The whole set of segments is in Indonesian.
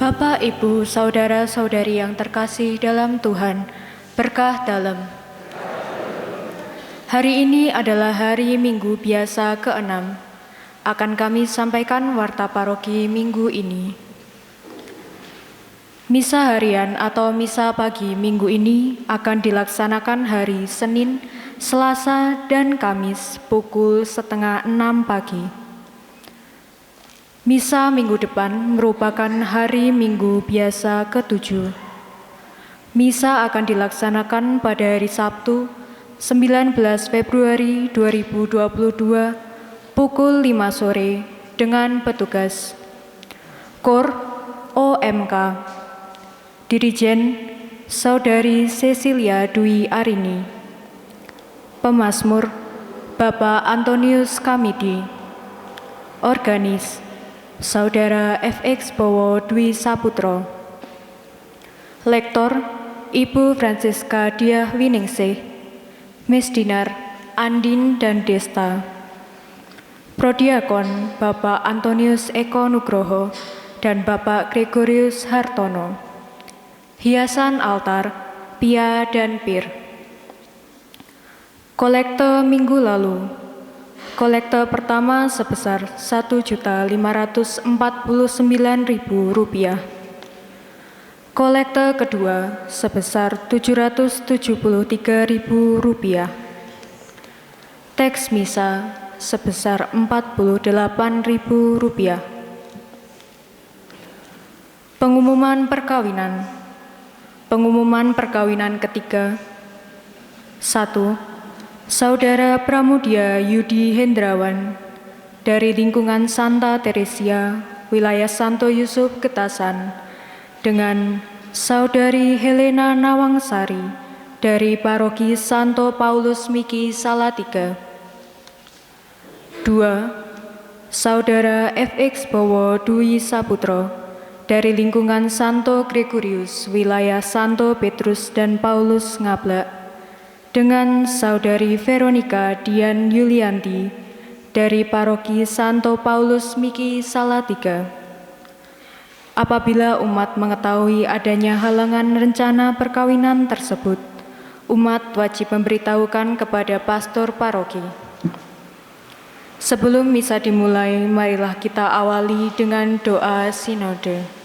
Bapak, Ibu, Saudara-saudari yang terkasih dalam Tuhan, berkah dalam. Hari ini adalah hari Minggu biasa ke-6. Akan kami sampaikan warta paroki minggu ini. Misa harian atau misa pagi minggu ini akan dilaksanakan hari Senin, Selasa, dan Kamis pukul 5:30 pagi. Misa minggu depan merupakan hari Minggu biasa ke-7. Misa akan dilaksanakan pada hari Sabtu, 19 Februari 2022, pukul 5 sore dengan petugas KOR OMK, Dirijen Saudari Cecilia Dwi Arini, Pemasmur Bapak Antonius Kamidi, Organis Saudara FX Bowo Dwi Saputro, Lektor Ibu Francisca Diah Winingsih, Mesdinar Andin dan Desta, Prodiakon Bapak Antonius Eko Nugroho dan Bapak Gregorius Hartono, hiasan altar, Pia dan Pir. Kolekte minggu lalu. Kolekte pertama sebesar Rp1.549.000. Kolekte kedua sebesar Rp773.000. Teks misa sebesar Rp48.000. Pengumuman perkawinan. Pengumuman perkawinan ketiga. 1. Saudara Pramudia Yudi Hendrawan dari lingkungan Santa Teresia, wilayah Santo Yusuf Getasan, dengan Saudari Helena Nawangsari dari Paroki Santo Paulus Miki Salatiga. 2. Saudara FX Bowo Dwi Saputro dari lingkungan Santo Gregorius, wilayah Santo Petrus dan Paulus Ngablak, dengan Saudari Veronica Dian Yulianti dari Paroki Santo Paulus Miki Salatiga. Apabila umat mengetahui adanya halangan rencana perkawinan tersebut, umat wajib memberitahukan kepada pastor paroki. Sebelum misa dimulai, marilah kita awali dengan doa sinode.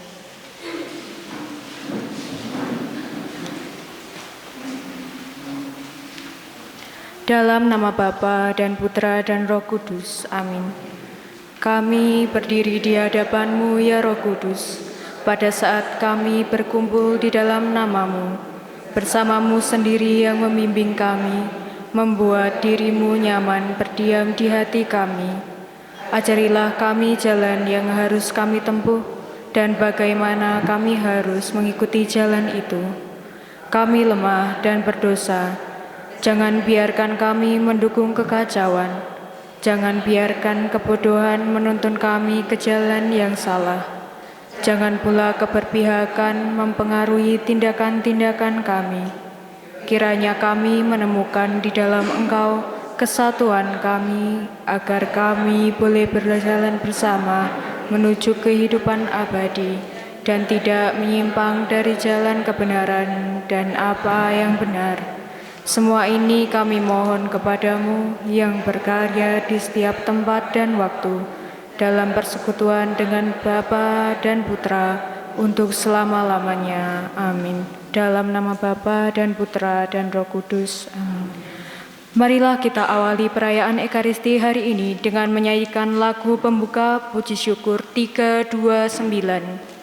Dalam nama Bapa dan Putra dan Roh Kudus. Amin. Kami berdiri di hadapan-Mu, ya Roh Kudus, pada saat kami berkumpul di dalam nama-Mu, bersama-Mu sendiri yang membimbing kami, membuat diri-Mu nyaman berdiam di hati kami. Ajarilah kami jalan yang harus kami tempuh dan bagaimana kami harus mengikuti jalan itu. Kami lemah dan berdosa. Jangan biarkan kami mendukung kekacauan. Jangan biarkan kebodohan menuntun kami ke jalan yang salah. Jangan pula keberpihakan mempengaruhi tindakan-tindakan kami. Kiranya kami menemukan di dalam Engkau kesatuan kami, agar kami boleh berjalan bersama menuju kehidupan abadi dan tidak menyimpang dari jalan kebenaran dan apa yang benar. Semua ini kami mohon kepadamu yang berkarya di setiap tempat dan waktu, dalam persekutuan dengan Bapa dan Putra, untuk selama-lamanya. Amin. Dalam nama Bapa dan Putra dan Roh Kudus. Amin. Marilah kita awali perayaan Ekaristi hari ini dengan menyanyikan lagu pembuka Puji Syukur 329.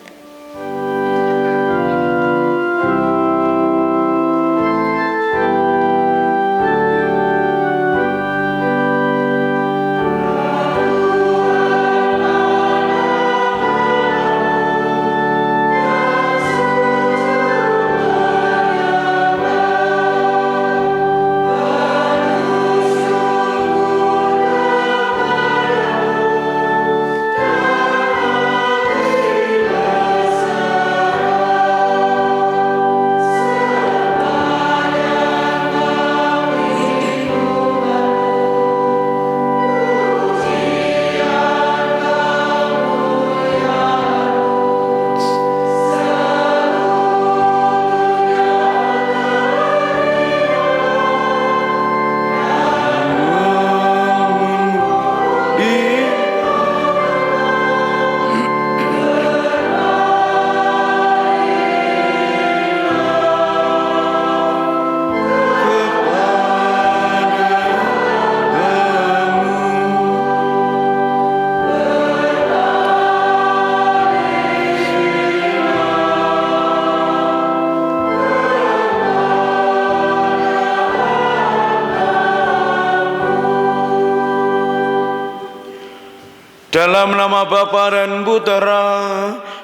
Dalam nama Bapa dan Putera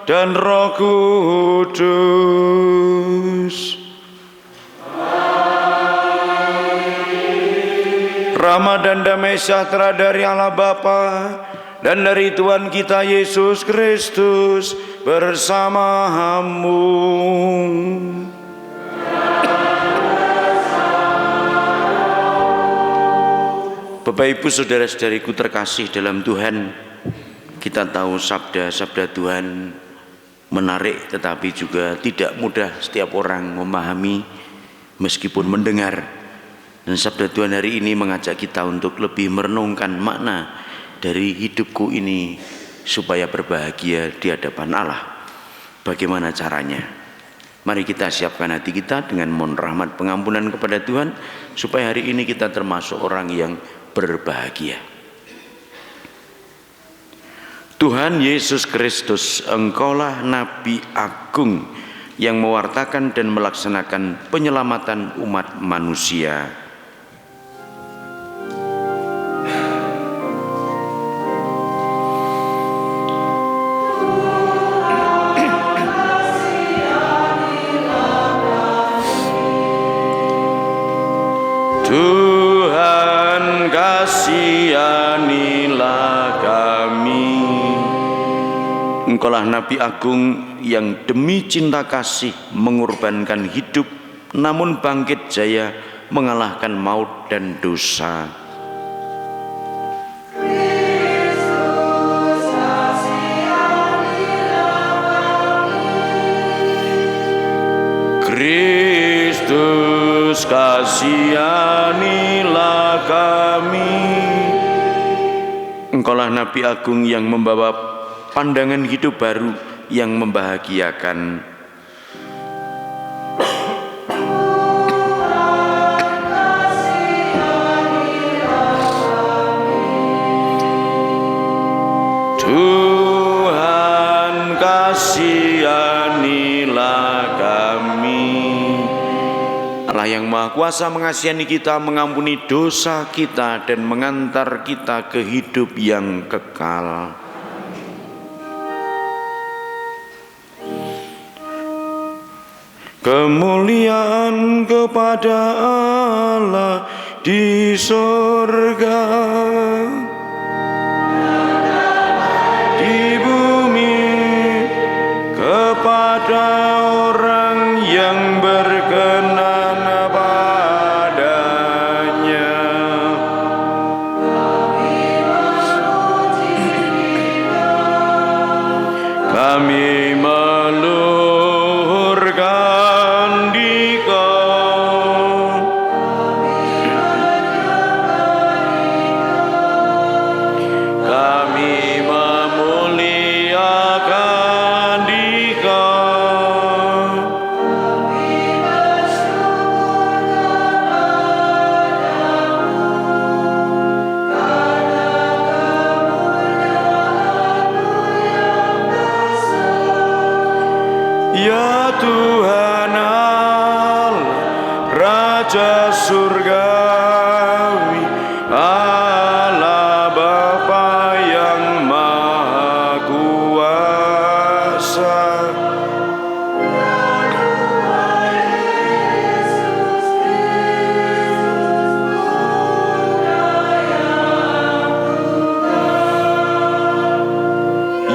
dan Roh Kudus. Rahmat dan damai sejahtera dari Allah Bapa dan dari Tuhan kita Yesus Kristus bersamamu. Bapak Ibu saudara-saudariku terkasih dalam Tuhan, kita tahu sabda-sabda Tuhan menarik tetapi juga tidak mudah setiap orang memahami meskipun mendengar. Dan sabda Tuhan hari ini mengajak kita untuk lebih merenungkan makna dari hidupku ini supaya berbahagia di hadapan Allah. Bagaimana caranya? Mari kita siapkan hati kita dengan mohon rahmat pengampunan kepada Tuhan supaya hari ini kita termasuk orang yang berbahagia. Tuhan Yesus Kristus, Engkaulah Nabi Agung yang mewartakan dan melaksanakan penyelamatan umat manusia. Tuhan kasihanilah kami. Engkaulah Nabi Agung yang demi cinta kasih mengorbankan hidup, namun bangkit jaya mengalahkan maut dan dosa. Kristus kasihanilah kami. Engkaulah Nabi Agung yang membawa pandangan hidup baru yang membahagiakan. Tuhan kasihanilah kami. Allah yang Maha Kuasa mengasihani kita, mengampuni dosa kita dan mengantar kita ke hidup yang kekal. Kemuliaan kepada Allah di sorga, di bumi kepada orang yang berkenan padanya. Kami meluhurkan Dikau, kami memuliakan Dikau, ya Tuhan Allah, Raja surgawi, Allah Bapa yang Maha Kuasa.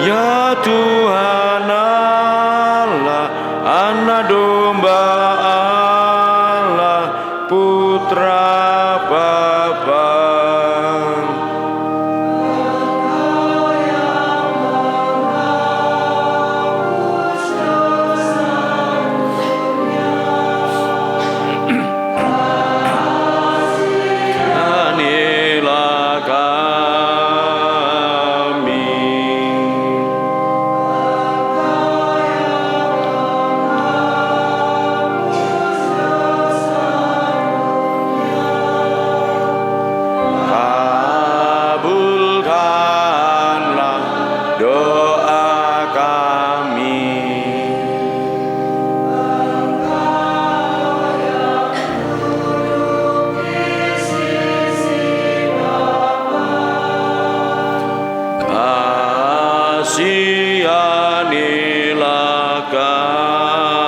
Ya Tuhan Allah, Anak Domba Allah, Putra Bapa. Anilah kami. kasihanilah kami.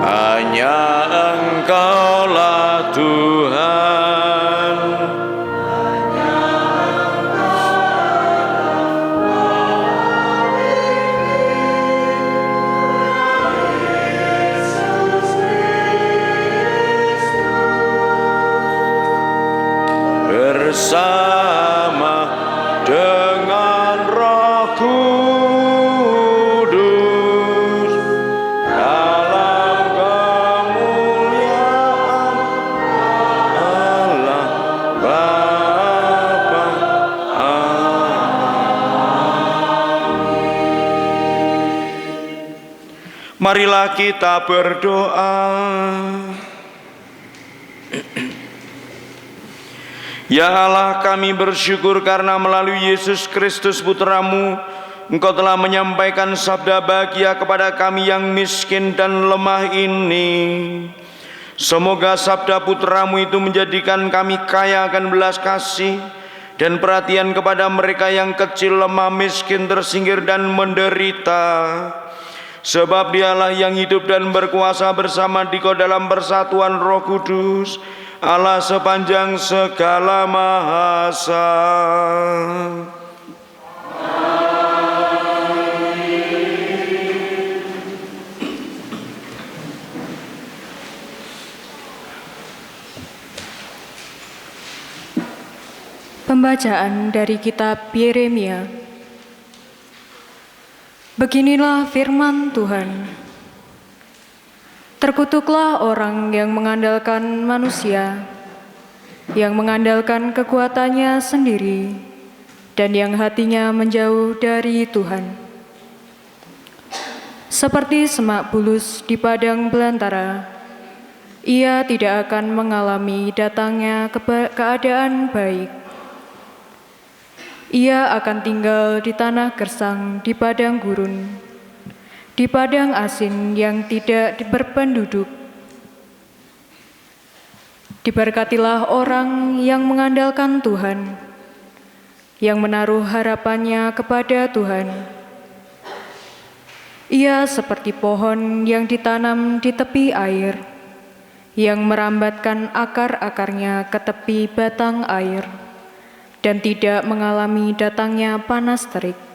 Hanya Engkaulah Tuhan, bersama dengan Roh Kudus dalam kemuliaan Allah Bapa. Marilah kita berdoa. Ya Allah, kami bersyukur karena melalui Yesus Kristus Putra-Mu, Engkau telah menyampaikan sabda bahagia kepada kami yang miskin dan lemah ini. Semoga sabda Putra-Mu itu menjadikan kami kaya akan belas kasih dan perhatian kepada mereka yang kecil, lemah, miskin, tersingkir dan menderita. Sebab Dialah yang hidup dan berkuasa bersama Dikau dalam persatuan Roh Kudus, Allah sepanjang segala mahasa. Pembacaan dari kitab Yeremia. Beginilah firman Tuhan. Terkutuklah orang yang mengandalkan manusia, yang mengandalkan kekuatannya sendiri, dan yang hatinya menjauh dari Tuhan. Seperti semak bulus di padang belantara, ia tidak akan mengalami datangnya keadaan baik. Ia akan tinggal di tanah gersang, di padang gurun, di padang asin yang tidak berpenduduk. Diberkatilah orang yang mengandalkan Tuhan, yang menaruh harapannya kepada Tuhan. Ia seperti pohon yang ditanam di tepi air, yang merambatkan akar-akarnya ke tepi batang air, dan tidak mengalami datangnya panas terik.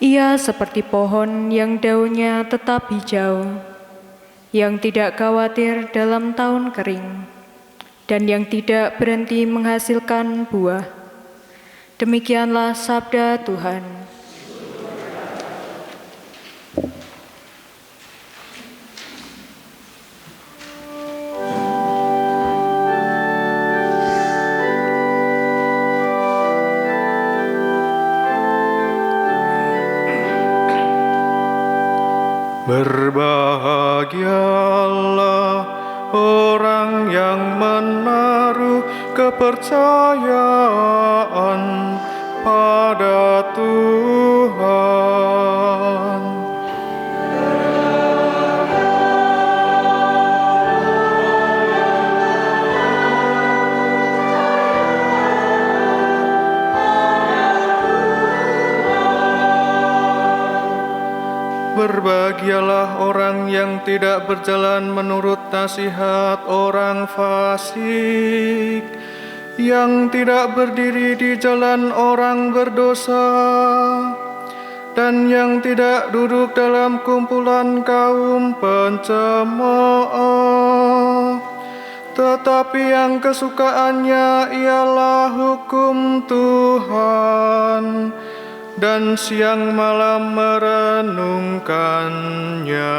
Ia seperti pohon yang daunnya tetap hijau, yang tidak khawatir dalam tahun kering, dan yang tidak berhenti menghasilkan buah. Demikianlah sabda Tuhan. Berbahagialah orang yang menaruh kepercayaan pada Tuhan. Berbahagialah orang yang tidak berjalan menurut nasihat orang fasik, yang tidak berdiri di jalan orang berdosa, dan yang tidak duduk dalam kumpulan kaum pencemooh, tetapi yang kesukaannya ialah hukum Tuhan, dan siang malam merenungkannya.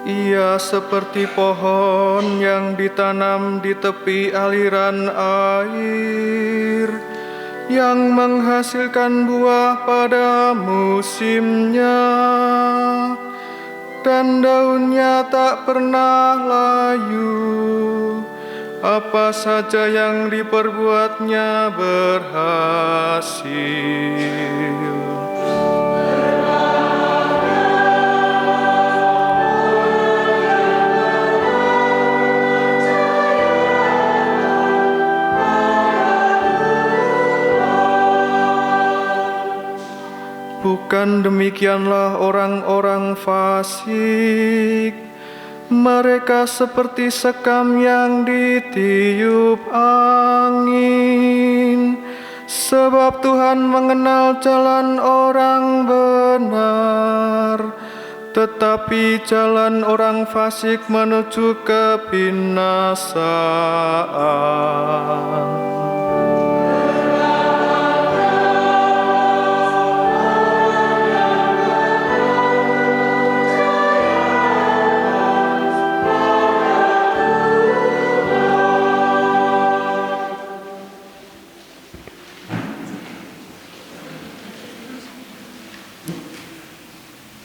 Ia seperti pohon yang ditanam di tepi aliran air, yang menghasilkan buah pada musimnya, dan daunnya tak pernah layu. Apa saja yang diperbuatnya berhasil. Bukan demikianlah orang-orang fasik. Mereka seperti sekam yang ditiup angin. Sebab Tuhan mengenal jalan orang benar, tetapi jalan orang fasik menuju kebinasaan.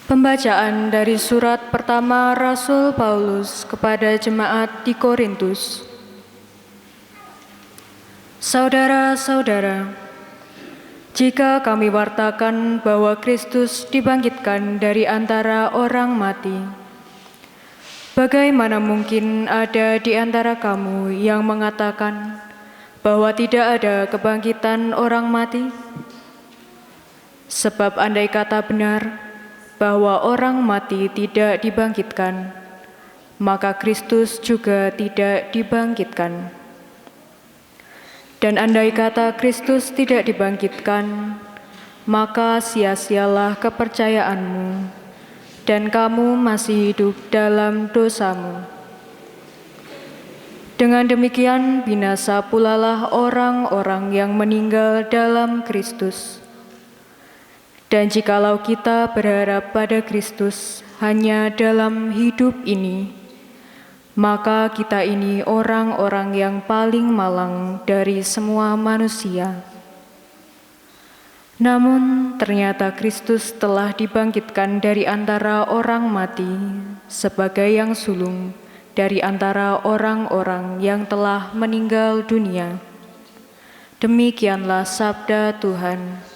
Pembacaan dari surat pertama Rasul Paulus kepada jemaat di Korintus. Saudara-saudara, jika kami wartakan bahwa Kristus dibangkitkan dari antara orang mati, bagaimana mungkin ada di antara kamu yang mengatakan bahwa tidak ada kebangkitan orang mati? Sebab andai kata benar bahwa orang mati tidak dibangkitkan, maka Kristus juga tidak dibangkitkan. Dan andai kata Kristus tidak dibangkitkan, maka sia-sialah kepercayaanmu, dan kamu masih hidup dalam dosamu. Dengan demikian binasa pulalah orang-orang yang meninggal dalam Kristus. Dan jikalau kita berharap pada Kristus hanya dalam hidup ini, maka kita ini orang-orang yang paling malang dari semua manusia. Namun ternyata Kristus telah dibangkitkan dari antara orang mati sebagai yang sulung dari antara orang-orang yang telah meninggal dunia. Demikianlah sabda Tuhan.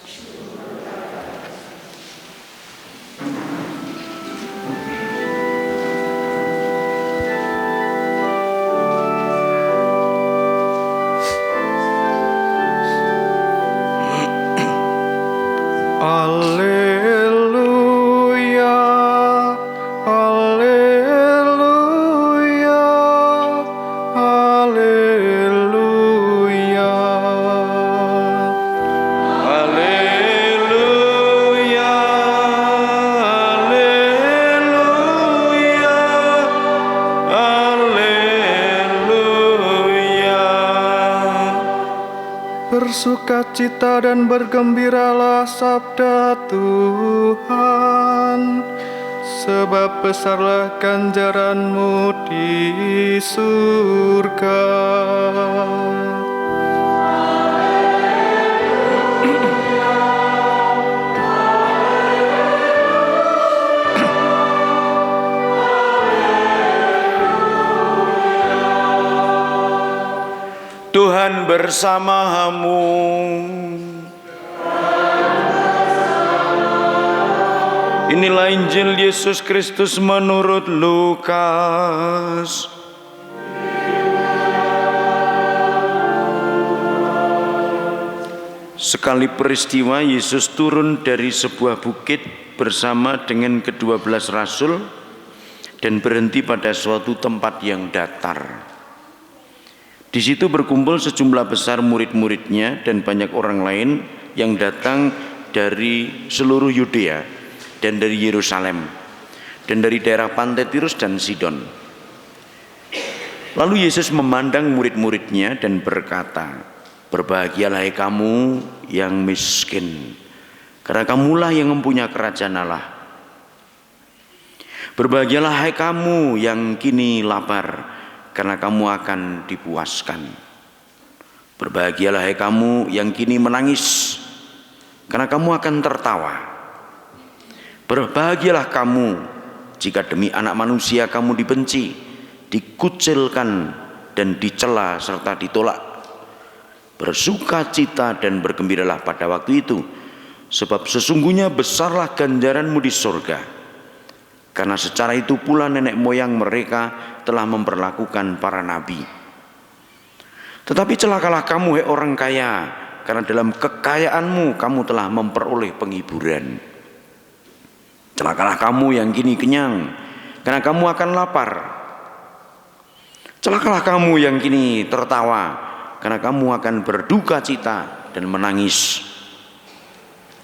Haleluya, haleluya, haleluya. Haleluya, haleluya, haleluya. Bersukacita dan bergembiralah sabda Tuhan, sebab besarlah ganjaran-Mu di surga. Tuhan bersamamu. Inilah Injil Yesus Kristus menurut Lukas. Sekali peristiwa Yesus turun dari sebuah bukit bersama dengan ke-12 rasul dan berhenti pada suatu tempat yang datar. Di situ berkumpul sejumlah besar murid-muridnya dan banyak orang lain yang datang dari seluruh Yudea dan dari Yerusalem dan dari daerah pantai Tirus dan Sidon. Lalu Yesus memandang murid-muridnya dan berkata, "Berbahagialah hai kamu yang miskin, karena kamulah yang mempunyai kerajaan Allah. Berbahagialah hai kamu yang kini lapar, karena kamu akan dipuaskan. Berbahagialah hai kamu yang kini menangis, karena kamu akan tertawa. Berbahagialah kamu jika demi anak manusia kamu dibenci, dikucilkan dan dicela serta ditolak. Bersukacita dan bergembiralah pada waktu itu, sebab sesungguhnya besarlah ganjaranmu di surga. Karena secara itu pula nenek moyang mereka telah memperlakukan para nabi. Tetapi celakalah kamu, hai orang kaya, karena dalam kekayaanmu kamu telah memperoleh penghiburan. Celakalah kamu yang kini kenyang, karena kamu akan lapar. Celakalah kamu yang kini tertawa, karena kamu akan berduka cita dan menangis.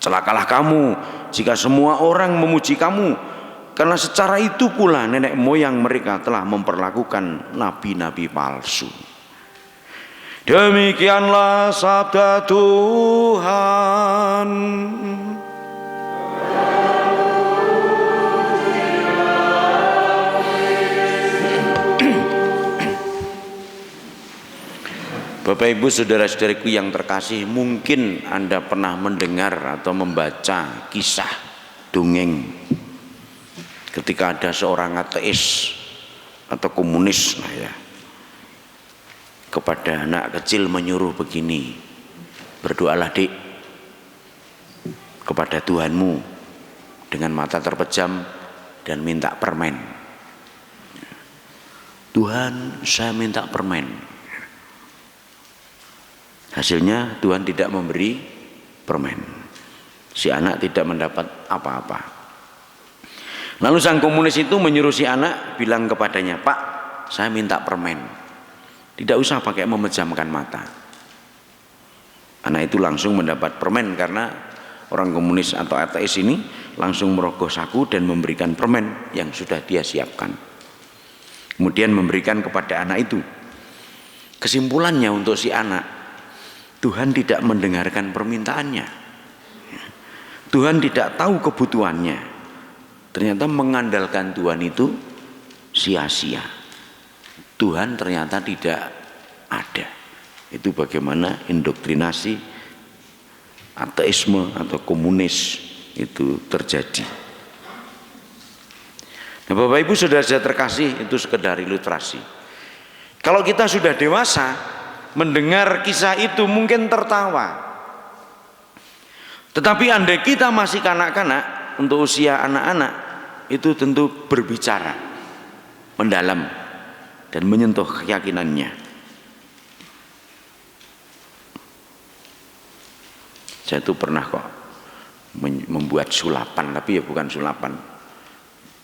Celakalah kamu jika semua orang memuji kamu, karena secara itu pula nenek moyang mereka telah memperlakukan nabi-nabi palsu. Demikianlah sabda Tuhan. Bapak Ibu saudara-saudariku yang terkasih, mungkin Anda pernah mendengar atau membaca kisah dongeng ketika ada seorang ateis atau komunis kepada anak kecil menyuruh begini, berdoalah dik kepada Tuhanmu dengan mata terpejam dan minta permen. Tuhan, saya minta permen. Hasilnya Tuhan tidak memberi permen. Si anak tidak mendapat apa-apa. Lalu sang komunis itu menyuruh si anak, bilang kepadanya, Pak, saya minta permen. Tidak usah pakai memejamkan mata. Anak itu langsung mendapat permen karena orang komunis atau ateis ini langsung merogoh saku dan memberikan permen yang sudah dia siapkan. Kemudian memberikan kepada anak itu. Kesimpulannya untuk si anak, Tuhan tidak mendengarkan permintaannya. Tuhan tidak tahu kebutuhannya. Ternyata mengandalkan Tuhan itu sia-sia. Tuhan ternyata tidak ada. Itu bagaimana indoktrinasi ateisme atau komunis itu terjadi. Nah, Bapak Ibu saudara-saudara terkasih, itu sekedar ilustrasi. Kalau kita sudah dewasa, mendengar kisah itu mungkin tertawa. Tetapi andai kita masih kanak-kanak, untuk usia anak-anak, itu tentu berbicara mendalam dan menyentuh keyakinannya. Saya itu pernah kok membuat sulapan, tapi ya bukan sulapan.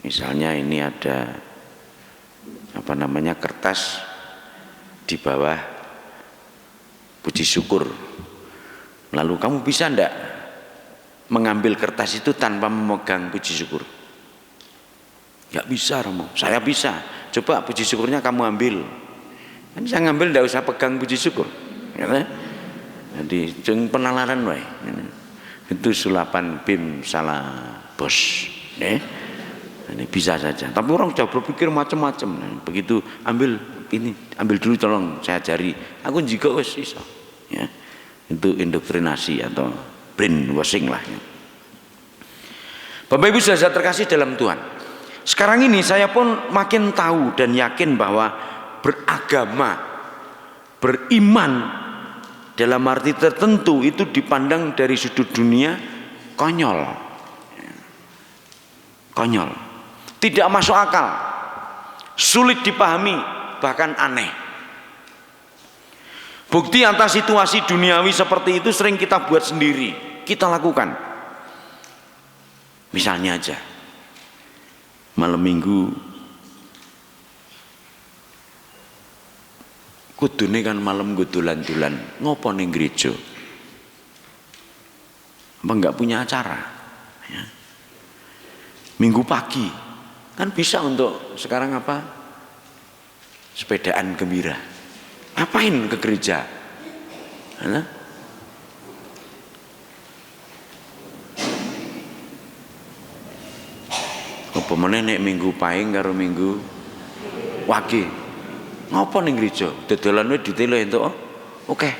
Misalnya ini ada kertas di bawah puji syukur. Lalu kamu bisa enggak mengambil kertas itu tanpa memegang puji syukur? Enggak bisa, Romo. Saya bisa. Coba puji syukurnya kamu ambil. Kan saya ngambil enggak usah pegang puji syukur. Ya, jadi jeng penalaran wae. Itu sulapan BIM salah bos. Ini bisa saja. Tapi orang sudah berpikir macam-macam. Begitu ambil ini, ambil dulu tolong saya ajari. Aku juga wis iso. Ya. Itu indoktrinasi atau brainwashing lah. Ya. Bapak Ibu saudara terkasih dalam Tuhan. Sekarang ini saya pun makin tahu dan yakin bahwa beragama, beriman dalam arti tertentu itu dipandang dari sudut dunia konyol. Konyol. Tidak masuk akal. Sulit dipahami, bahkan aneh. Bukti atas situasi duniawi seperti itu sering kita buat sendiri, kita lakukan. Misalnya aja, malam minggu kudune kan malam gudulan-dulan, ngopo ning gereja? Apa enggak punya acara? Ya. Minggu pagi kan bisa untuk sekarang apa? Sepedaan gembira. Ngapain ke gereja? Nah, apa meneh nek minggu paing karo minggu wage. Ngopo ning gereja? Dodolan wae ditelo entuk. Oke.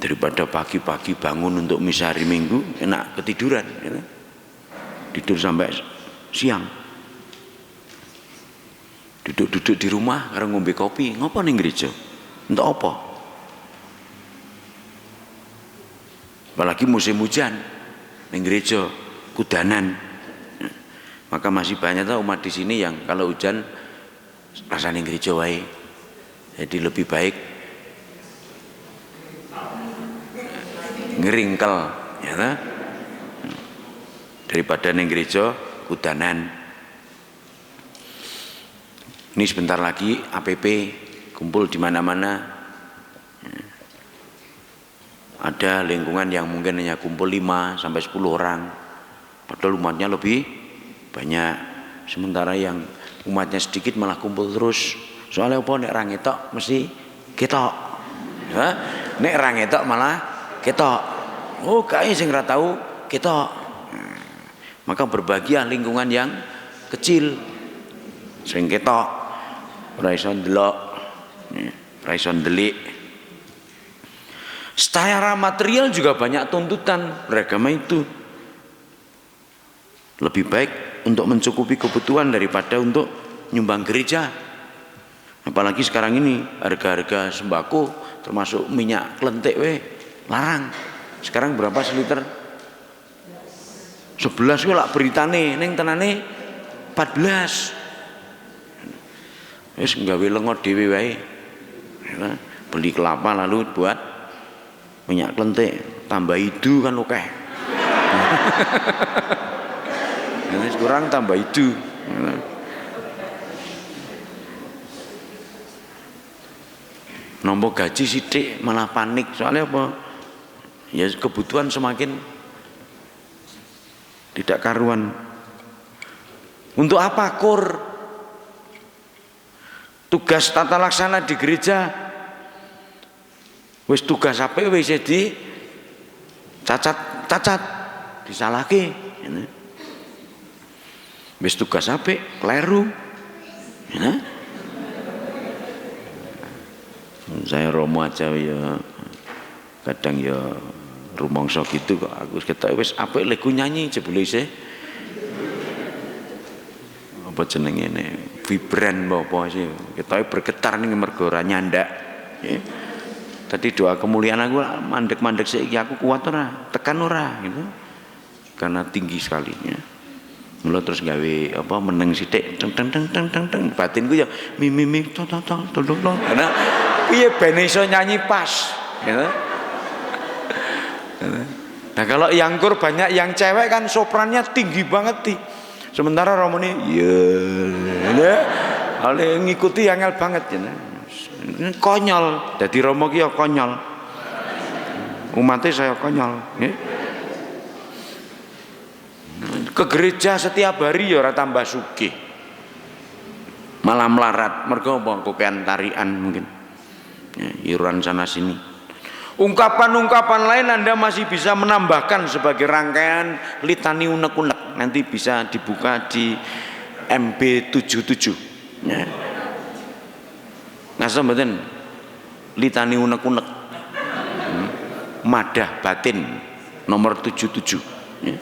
Daripada pagi-pagi bangun untuk misa hari Minggu, enak ketiduran, ya. Tidur sampai siang. Duduk-duduk di rumah karena ngombe kopi, ngopo ning gereja? Untuk apa? Apalagi musim hujan, ning gereja kudanan. Maka masih banyak tuh umat di sini yang kalau hujan rasanya gereja wae. Jadi lebih baik ngeringkel, ya kan? Daripada ning gereja kudanan. Ini sebentar lagi APP kumpul di mana-mana. Ada lingkungan yang mungkin hanya kumpul 5 sampai 10 orang. Padahal umatnya lebih banyak. Sementara yang umatnya sedikit malah kumpul terus. Soalnya apa, nek ra ngetok mesti ketok. Ya, nek ra ngetok malah ketok. Oh, kae sing ra tau ketok. Maka berbahagia lingkungan yang kecil. Sing ketok ora iso ndelok, ora iso ndelik. Secara material juga banyak tuntutan beragama itu. Lebih baik untuk mencukupi kebutuhan daripada untuk nyumbang gereja. Apalagi sekarang ini harga-harga sembako termasuk minyak klentik larang. Sekarang berapa seliter? 11 kok lak beritane ning tenane 14. Wis nggawe lengo dhewe wae. Ya, beli kelapa lalu buat minyak klentik, tambah idu kan oke. Ini kurang tambah idu. Nombok gaji sithik malah panik, soalnya apa? Ya kebutuhan semakin tidak karuan. Untuk apa kur? Tugas tata laksana di gereja wis tugas apa wis di cacat disalahke, wis tugas apa kleru, ya. Saya Romo aja ya kadang ya rumangsa gitu kok aku ketok wis apik legu nyanyi jebule isih apa jenenge ne vibran apa sih ketoke bergetar ning mergo ora nyandak. Tadi doa kemuliaan aku mandek-mandek saiki aku kuat ora tekan ora gitu karena tinggi sekali ya. Mula terus gawe apa meneng sithik teng teng teng teng teng teng batinku ya mi tong tong tong tong tong karena piye ben iso nyanyi pas gitu. Nah kalau yang kur banyak yang cewek kan soprannya tinggi banget sih. Sementara Romo ini ya ale ngikuti angel banget ya. Konyol. Jadi Romo ki ya konyol. Umatnya saya konyol, ya. Ke gereja setiap hari ya ora tambah sugih. Malah melarat, mergo apa kokean tarian mungkin. Ya, iuran sana sini. Ungkapan-ungkapan lain Anda masih bisa menambahkan sebagai rangkaian litani unek-unek. Nanti bisa dibuka di MB77 ya. Ngasa mboten litani unek-unek madah batin nomor 77 ya.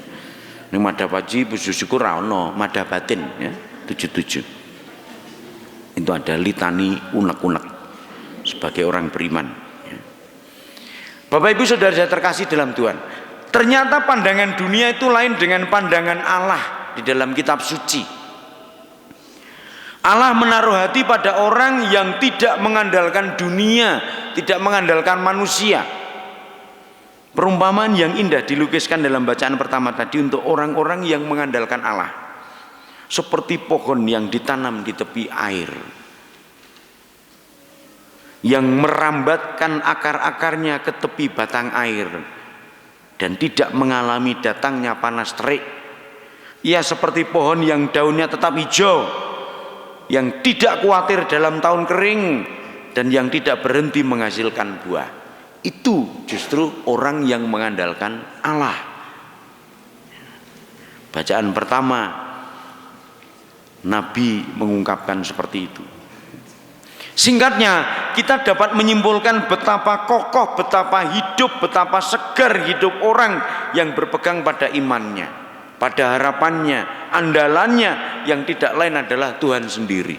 Ning madah paji puji syukur ra ono madah batin ya 77. Itu ada litani unek-unek sebagai orang beriman ya. Bapak Ibu Saudara saya terkasih dalam Tuhan, ternyata pandangan dunia itu lain dengan pandangan Allah di dalam kitab suci. Allah menaruh hati pada orang yang tidak mengandalkan dunia, tidak mengandalkan manusia. Perumpamaan yang indah dilukiskan dalam bacaan pertama tadi untuk orang-orang yang mengandalkan Allah. Seperti pohon yang ditanam di tepi air, yang merambatkan akar-akarnya ke tepi batang air dan tidak mengalami datangnya panas terik. Ia seperti pohon yang daunnya tetap hijau, yang tidak khawatir dalam tahun kering dan yang tidak berhenti menghasilkan buah. Itu justru orang yang mengandalkan Allah. Bacaan pertama Nabi mengungkapkan seperti itu. Singkatnya, kita dapat menyimpulkan betapa kokoh, betapa hidup, betapa segar hidup orang yang berpegang pada imannya, pada harapannya, andalannya yang tidak lain adalah Tuhan sendiri.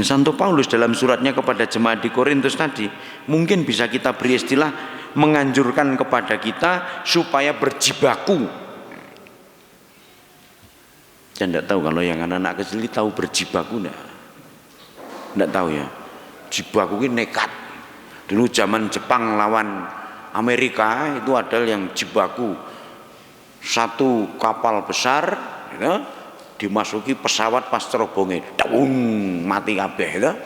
Santo Paulus dalam suratnya kepada jemaat di Korintus tadi mungkin bisa kita beri istilah menganjurkan kepada kita supaya berjibaku. Saya tidak tahu kalau yang anak-anak kecil tahu berjibaku enggak? Tidak tahu ya. Jibaku ini nekat. Dulu zaman Jepang lawan Amerika itu ada yang jibaku. Satu kapal besar ya, dimasuki pesawat pas terobonge, daung mati kabeh ya.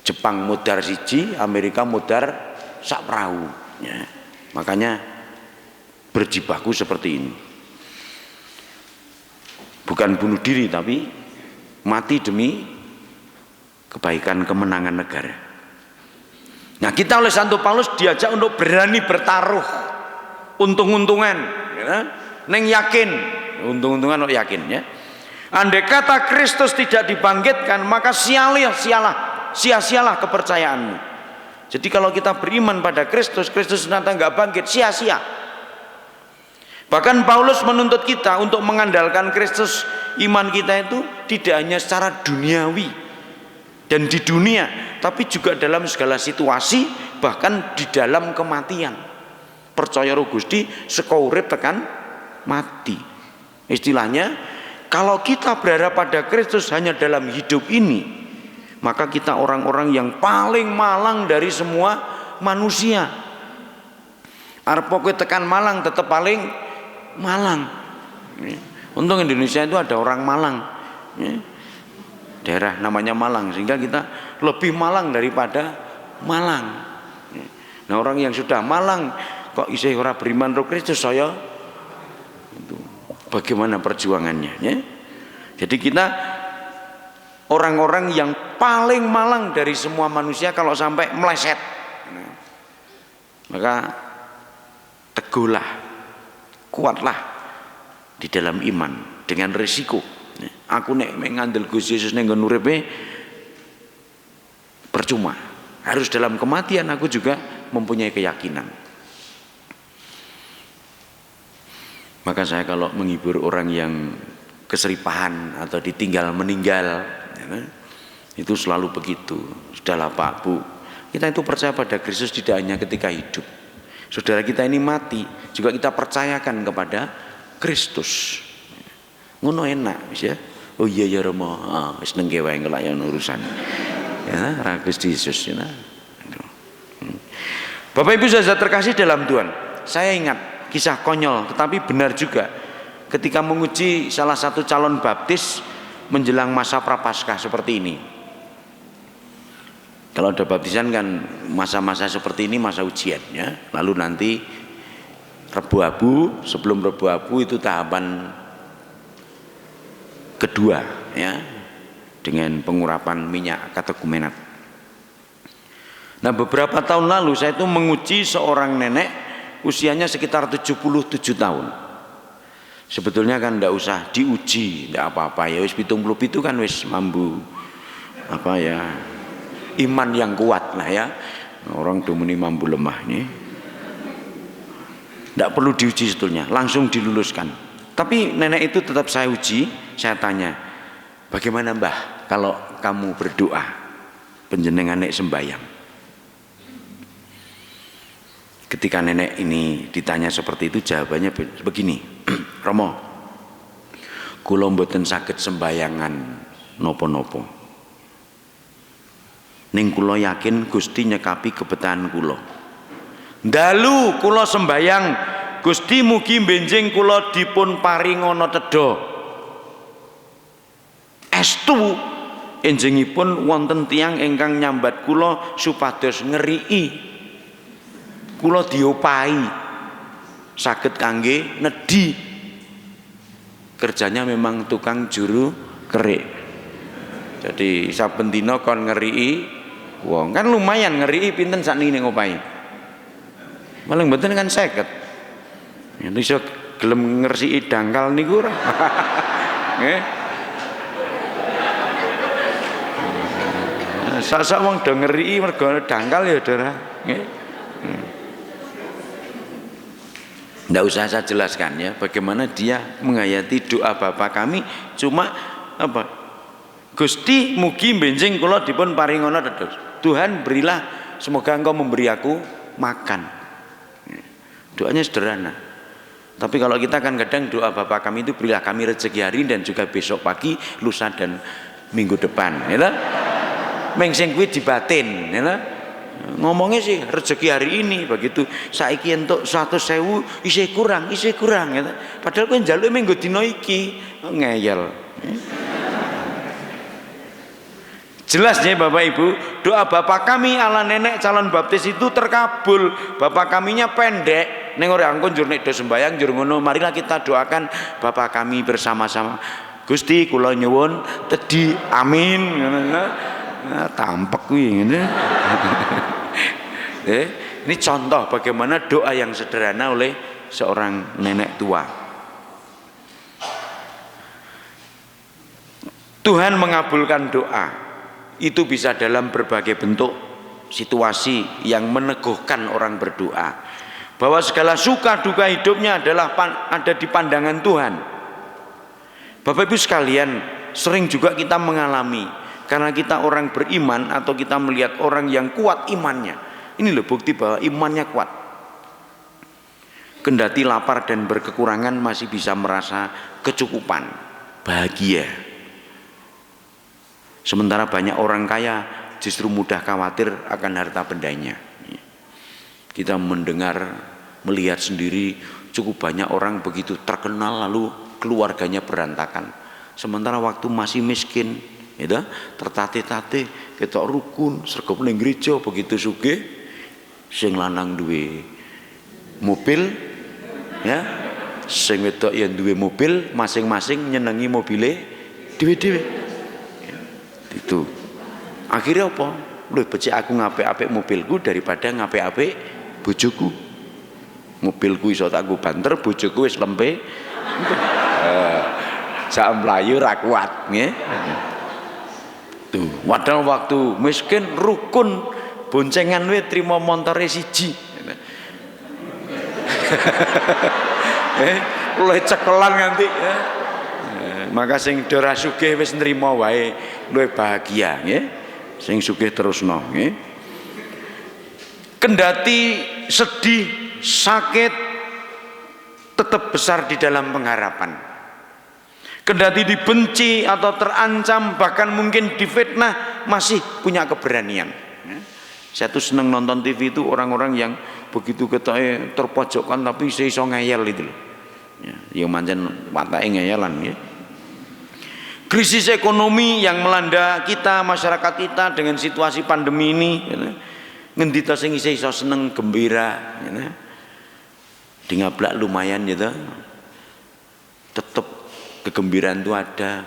Jepang mudar siji, Amerika mudar sak perahu ya. Makanya berjibaku seperti ini. Bukan bunuh diri tapi mati demi kebaikan kemenangan negara. Nah, kita oleh Santo Paulus diajak untuk berani bertaruh untung-untungan ya. Neng yakin, untung-untungan yakin ya. Andai kata Kristus tidak dibangkitkan, maka sia-sialah kepercayaanmu. Jadi kalau kita beriman pada Kristus, Kristus ternyata nggak bangkit, sia-sia. Bahkan Paulus menuntut kita untuk mengandalkan Kristus. Iman kita itu tidak hanya secara duniawi dan di dunia, tapi juga dalam segala situasi, bahkan di dalam kematian. Percaya roh Gusti seko urip tekan mati. Istilahnya, kalau kita berharap pada Kristus hanya dalam hidup ini, maka kita orang-orang yang paling malang dari semua manusia. Arep kowe tekan Malang tetap paling Malang. Untung Indonesia itu ada orang Malang, daerah namanya Malang, sehingga kita lebih Malang daripada Malang. Nah, orang yang sudah Malang kok isih ora beriman roh Kristus, saya itu bagaimana perjuangannya ya? Jadi kita orang-orang yang paling malang dari semua manusia kalau sampai meleset. Maka teguhlah, kuatlah di dalam iman dengan risiko. Aku nek ngandel Gusti Yesus ning nggon uripe percuma. Harus dalam kematian aku juga mempunyai keyakinan. Maka saya kalau menghibur orang yang keseripahan atau ditinggal meninggal, ya, itu selalu begitu. Sudahlah Pak Bu, kita itu percaya pada Kristus tidak hanya ketika hidup. Saudara kita ini mati juga kita percayakan kepada Kristus. Ngono enak ya. Oh iya ya Romo, wis nengke wae ngelayan urusan. Ya, ra Gusti Yesus ya. Bapak Ibu saudara terkasih dalam Tuhan, saya ingat kisah konyol tetapi benar juga ketika menguji salah satu calon baptis menjelang masa prapaskah seperti ini. Kalau ada baptisan kan masa-masa seperti ini masa ujian ya. Lalu nanti Rebu Abu, sebelum Rebu Abu itu tahapan kedua ya, dengan pengurapan minyak katekumenat. Nah, beberapa tahun lalu saya itu menguji seorang nenek usianya sekitar 77 tahun. Sebetulnya kan tidak usah diuji, tidak apa-apa ya, wis 77 itu kan wis mambu apa ya, iman yang kuat lah ya. Orang domini mambu lemah nih, tidak perlu diuji sebetulnya, langsung diluluskan. Tapi nenek itu tetap saya uji, saya tanya, bagaimana Mbah kalau kamu berdoa panjenengan nek sembahyang? Ketika nenek ini ditanya seperti itu, jawabannya begini, Romo, kula mboten saged sembayangan nopo-nopo. Ning kula yakin Gusti nyekapi kebetahan kula. Dalu kula sembayang, Gusti mugi benjing kula dipun paringana tedha. Estu enjingipun wonten tiyang ingkang nyambat kula supados ngerii. Kula diopahi saged kangge nedhi. Kerjanya memang tukang juru kerik. Jadi saben dina kon ngerii wong, kan lumayan ngerii pinten sakniki ngopahi. Malah mboten kan 50. Ya iso gelem ngresiki dangkal niku ora. Nggih. Sak-sak wong do ngeri mergo dangkal ya, Saudara. Nggih. Nggak usah saya jelaskan ya bagaimana dia menghayati doa Bapa kami, cuma apa? Gusti mugi benjing kula dipun paringono dados. Tuhan berilah, semoga Engkau memberi aku makan. Doanya sederhana. Tapi kalau kita kan kadang doa Bapa kami itu berilah kami rezeki hari dan juga besok pagi, lusa dan minggu depan, ya. Meng sing kuwi dibatin, ya. Ngomongnya sih rezeki hari ini, begitu saiki entuk 100.000 isih kurang ya. Padahal kowe njaluk minggu dina iki ngeyel. Jelas ya Bapak Ibu, doa Bapak kami ala nenek calon baptis itu terkabul. Bapak kaminya pendek, ning ora angkon njur nek do sembayang njur ngono, marilah kita doakan Bapak kami bersama-sama. Gusti kula nyuwun tedi, amin. Tampek kuwi ngene. Ini contoh bagaimana doa yang sederhana oleh seorang nenek tua. Tuhan mengabulkan doa. Itu bisa dalam berbagai bentuk situasi yang meneguhkan orang berdoa. Bahwa segala suka duka hidupnya adalah ada di pandangan Tuhan. Bapak Ibu sekalian, sering juga kita mengalami karena kita orang beriman atau kita melihat orang yang kuat imannya. Ini loh bukti bahwa imannya kuat. Kendati lapar dan berkekurangan masih bisa merasa kecukupan, bahagia. Sementara banyak orang kaya justru mudah khawatir akan harta bendanya. Kita mendengar, melihat sendiri cukup banyak orang begitu terkenal lalu keluarganya berantakan. Sementara waktu masih miskin, ya, tertatih-tatih, ketok rukun, sregep ning gereja begitu sugih, sing lanang duwe mobil, ya, sing wedok yang duwe mobil, masing-masing nyenengi mobile dhewe-dhewe. Itu akhirnya apa? Loh, becik aku ngapik-apik mobilku daripada ngapik-apik bojoku. Mobilku iso tak banter, bojoku wis lempe. Sak mlayu ra kuat, nggih. Tuh, padahal waktu miskin rukun boncengan we trimo montore siji. Luwih cekelan nganti ya. Maka sing ora sugih wis nrimo wae luwih bahagia, nggih. Sing sugih terusno, nggih. Kendati sedih, sakit, tetap besar di dalam pengharapan. Kendati dibenci atau terancam, bahkan mungkin difitnah, masih punya keberanian. Saya tuh seneng nonton TV itu orang-orang yang begitu ketoke terpojokkan tapi iso ngeyel itu loh. Ya mancen watake ngeyelan, ya. Krisis ekonomi yang melanda kita, masyarakat kita dengan situasi pandemi ini, ngendi ta sing iso seneng gembira, ya. Di ngablak lumayan gitu. Tetep kegembiraan itu ada.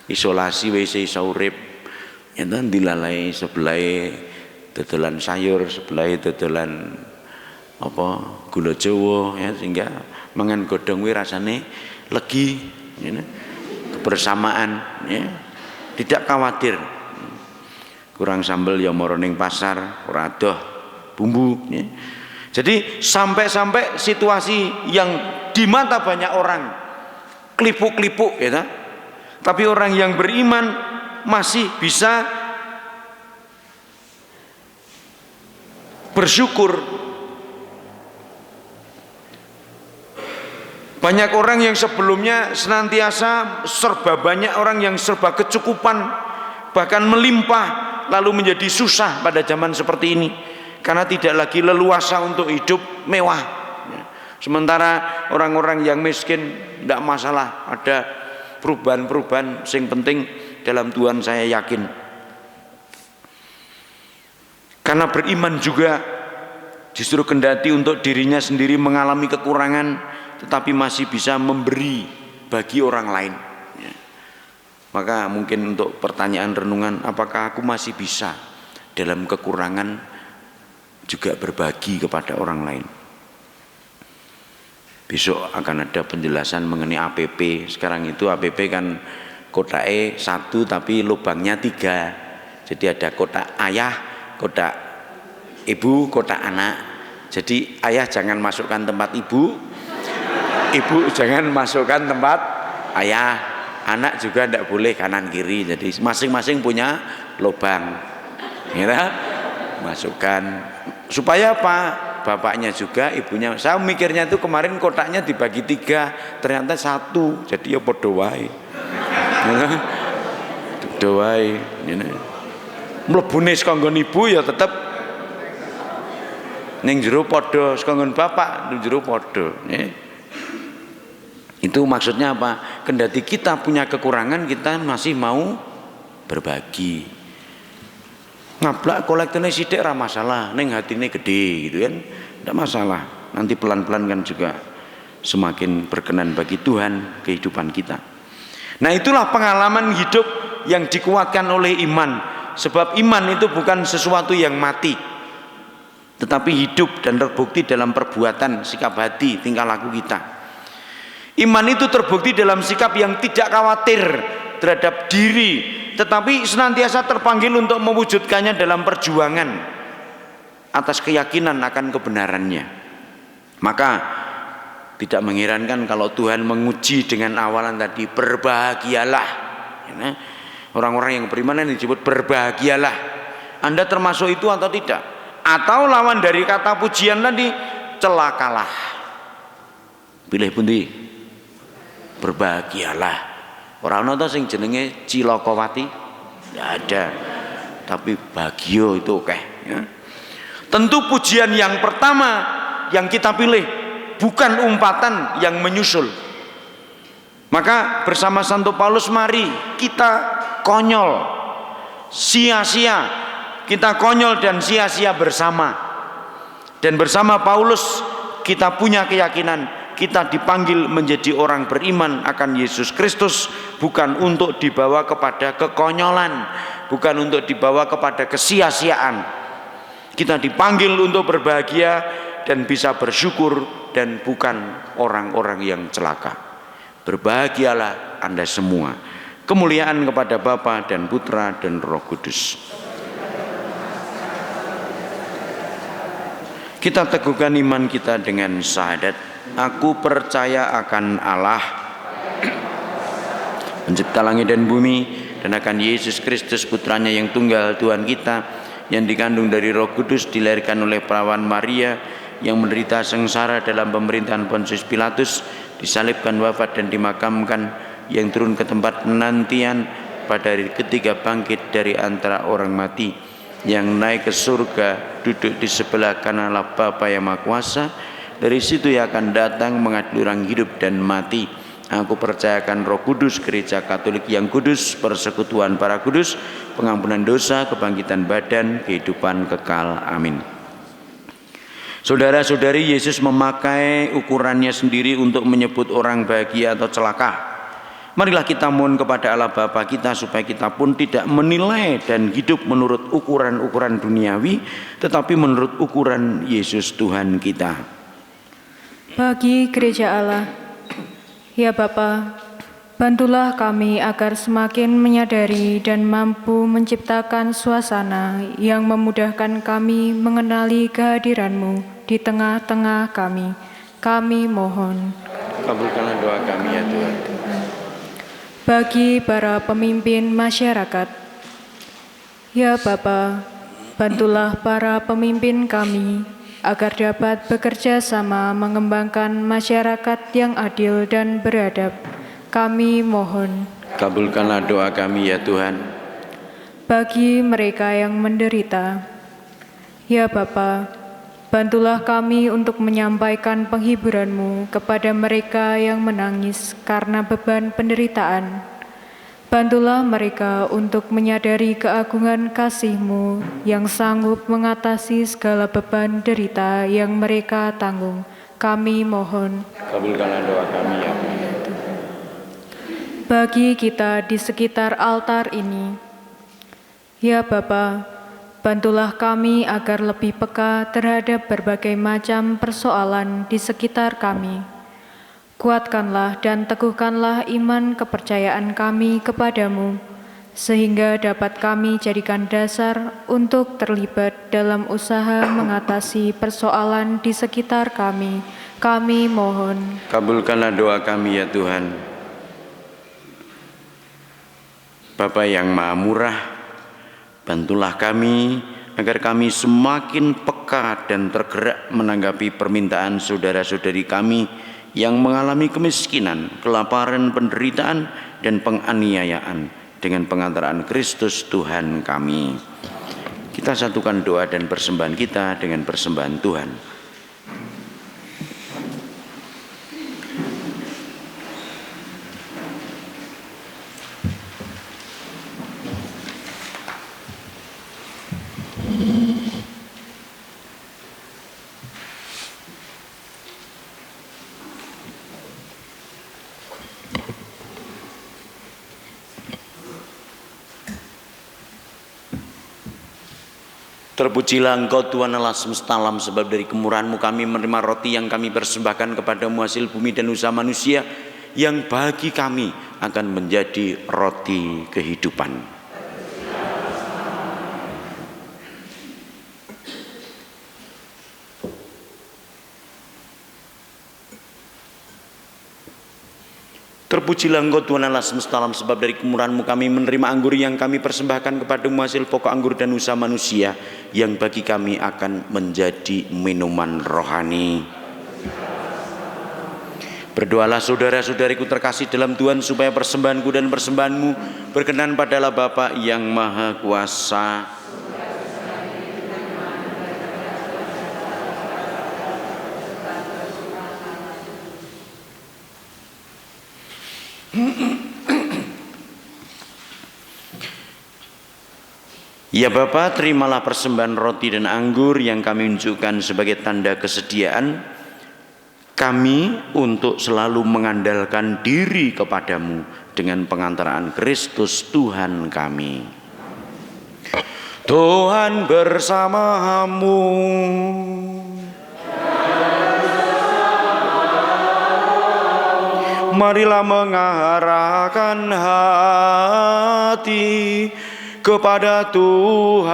Isolasi wis iso urip. Ya dilalai sebelah dodolan sayur, sebelah dodolan apa gula Jawa, ya, sehingga mangan godhong kuwi rasane legi, ya. Kebersamaan, ya. Tidak khawatir kurang sambel ya moro ning pasar ora adoh bumbu, ya. Jadi sampai situasi yang di mata banyak orang kelipuk-kelipuk, ya, tapi orang yang beriman masih bisa bersyukur. Banyak orang yang sebelumnya senantiasa serba banyak, orang yang serba kecukupan, bahkan melimpah, lalu menjadi susah pada zaman seperti ini karena tidak lagi leluasa untuk hidup mewah. Sementara orang-orang yang miskin tidak masalah, ada perubahan-perubahan yang penting dalam Tuhan saya yakin. Karena beriman juga justru kendati untuk dirinya sendiri mengalami kekurangan, tetapi masih bisa memberi bagi orang lain, ya. Maka mungkin untuk pertanyaan renungan, apakah aku masih bisa dalam kekurangan juga berbagi kepada orang lain? Besok akan ada penjelasan mengenai APP. Sekarang itu APP kan kotake 1 tapi lubangnya 3. Jadi ada kotak ayah, kotak ibu, kotak anak. Jadi ayah jangan masukkan tempat ibu, ibu jangan masukkan tempat ayah, anak juga tidak boleh kanan kiri. Jadi masing-masing punya lubang, ya, masukkan. Supaya apa? Bapaknya juga, ibunya. Saya mikirnya itu kemarin kotaknya dibagi 3, ternyata 1. Jadi ya podo wae. Podo wae. Mlebune saka nggon ibu ya tetep ning jero padha, saka nggon bapak ning jero padha. Itu maksudnya apa? Kendati kita punya kekurangan, kita masih mau berbagi. Ngablak kolektene sithik ra masalah, ning hatine gede gitu kan. Enggak masalah. Nanti pelan-pelan kan juga semakin berkenan bagi Tuhan kehidupan kita. Nah, itulah pengalaman hidup yang dikuatkan oleh iman. Sebab iman itu bukan sesuatu yang mati, tetapi hidup dan terbukti dalam perbuatan, sikap hati, tingkah laku kita. Iman itu terbukti dalam sikap yang tidak khawatir terhadap diri, tetapi senantiasa terpanggil untuk mewujudkannya dalam perjuangan atas keyakinan akan kebenarannya. Maka tidak mengherankan kalau Tuhan menguji dengan awalan tadi, berbahagialah. Orang-orang yang beriman yang disebut berbahagialah. Anda termasuk itu atau tidak? Atau lawan dari kata pujian tadi, celakalah. Pilih pundi? Berbahagialah. Orang ana sing jenenge Cilakawati? Tidak ada. Tapi bagio itu oke, ya. Tentu pujian yang pertama yang kita pilih bukan umpatan yang menyusul. Maka bersama Santo Paulus mari kita konyol, sia-sia, kita konyol dan sia-sia bersama. Dan bersama Paulus kita punya keyakinan, kita dipanggil menjadi orang beriman akan Yesus Kristus, bukan untuk dibawa kepada kekonyolan, bukan untuk dibawa kepada kesia-siaan. Kita dipanggil untuk berbahagia dan bisa bersyukur dan bukan orang-orang yang celaka. Berbahagialah Anda semua. Kemuliaan kepada Bapa dan Putra dan Roh Kudus. Kita teguhkan iman kita dengan syahadat. Aku percaya akan Allah, pencipta langit dan bumi, dan akan Yesus Kristus putranya yang tunggal Tuhan kita, yang dikandung dari Roh Kudus, dilahirkan oleh perawan Maria, yang menderita sengsara dalam pemerintahan Pontius Pilatus, disalibkan, wafat dan dimakamkan, yang turun ke tempat penantian, pada hari ketiga bangkit dari antara orang mati, yang naik ke surga, duduk di sebelah kanan Allah Bapa yang Maha Kuasa. Dari situ ia akan datang mengadili orang hidup dan mati. Aku percayakan Roh Kudus, Gereja Katolik yang kudus, persekutuan para kudus, pengampunan dosa, kebangkitan badan, kehidupan kekal. Amin. Saudara-saudari, Yesus memakai ukurannya sendiri untuk menyebut orang bahagia atau celaka. Marilah kita mohon kepada Allah Bapa kita supaya kita pun tidak menilai dan hidup menurut ukuran-ukuran duniawi, tetapi menurut ukuran Yesus Tuhan kita. Bagi Gereja Allah, ya Bapa, bantulah kami agar semakin menyadari dan mampu menciptakan suasana yang memudahkan kami mengenali kehadiran-Mu di tengah-tengah kami. Kami mohon. Kabulkanlah doa kami ya Tuhan. Bagi para pemimpin masyarakat, ya Bapa, bantulah para pemimpin kami agar dapat bekerja sama mengembangkan masyarakat yang adil dan beradab. Kami mohon. Kabulkanlah doa kami ya Tuhan. Bagi mereka yang menderita, ya Bapa, bantulah kami untuk menyampaikan penghiburan-Mu kepada mereka yang menangis karena beban penderitaan. Bantulah mereka untuk menyadari keagungan kasih-Mu yang sanggup mengatasi segala beban derita yang mereka tanggung. Kami mohon. Kabulkanlah doa kami ya Tuhan. Bagi kita di sekitar altar ini, ya Bapa, bantulah kami agar lebih peka terhadap berbagai macam persoalan di sekitar kami. Kuatkanlah dan teguhkanlah iman kepercayaan kami kepadamu, sehingga dapat kami jadikan dasar untuk terlibat dalam usaha mengatasi persoalan di sekitar kami. Kami mohon. Kabulkanlah doa kami ya Tuhan. Bapa yang Maha Murah, bantulah kami agar kami semakin peka dan tergerak menanggapi permintaan saudara-saudari kami yang mengalami kemiskinan, kelaparan, penderitaan, dan penganiayaan dengan pengantaraan Kristus Tuhan kami. Kita satukan doa dan persembahan kita dengan persembahan Tuhan. Terpujilah Engkau Tuhan Allah semesta alam, sebab dari kemurahan-Mu kami menerima roti yang kami persembahkan kepadamu, hasil bumi dan usaha manusia, yang bagi kami akan menjadi roti kehidupan. Terpujilah Engkau Tuhan Allah semesta alam, sebab dari kemurahan-Mu kami menerima anggur yang kami persembahkan kepadamu, hasil pokok anggur dan usaha manusia, yang bagi kami akan menjadi minuman rohani. Berdoalah saudara-saudariku terkasih dalam Tuhan, supaya persembahanku dan persembahanmu berkenan padalah Bapa yang Maha Kuasa. Ya Bapa, terimalah persembahan roti dan anggur yang kami unjukkan sebagai tanda kesediaan kami untuk selalu mengandalkan diri kepadamu dengan pengantaraan Kristus Tuhan kami. Tuhan bersamamu. Marilah mengarahkan hati kepada Tuhan.